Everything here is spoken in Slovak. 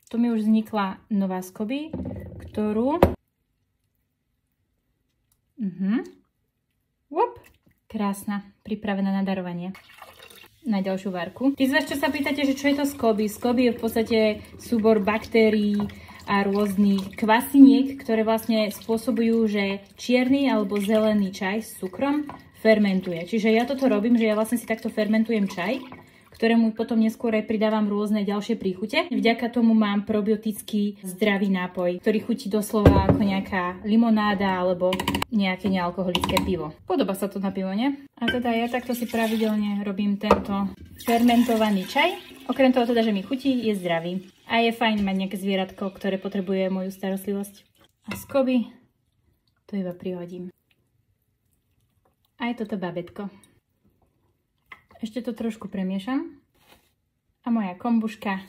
Tu mi už vznikla nová SCOBY, ktorú... Krásna, pripravená na darovanie. Na ďalšiu várku. Tí z vás, čo sa pýtate, že čo je to SCOBY? SCOBY je v podstate súbor baktérií a rôznych kvasiniek, ktoré vlastne spôsobujú, že čierny alebo zelený čaj s cukrom fermentuje. Čiže ja toto robím, že ja vlastne si takto fermentujem čaj, ktorému potom neskôr aj pridávam rôzne ďalšie príchute. Vďaka tomu mám probiotický zdravý nápoj, ktorý chutí doslova ako nejaká limonáda alebo nejaké nealkoholické pivo. Podobá sa to na pivo, nie? A teda ja takto si pravidelne robím tento fermentovaný čaj. Okrem toho teda, že mi chutí, je zdravý. A je fajn mať nejaké zvieratko, ktoré potrebuje moju starostlivosť. A SCOBY to iba prihodím. Aj toto babetko. Ešte to trošku premiešam. A moja kombuška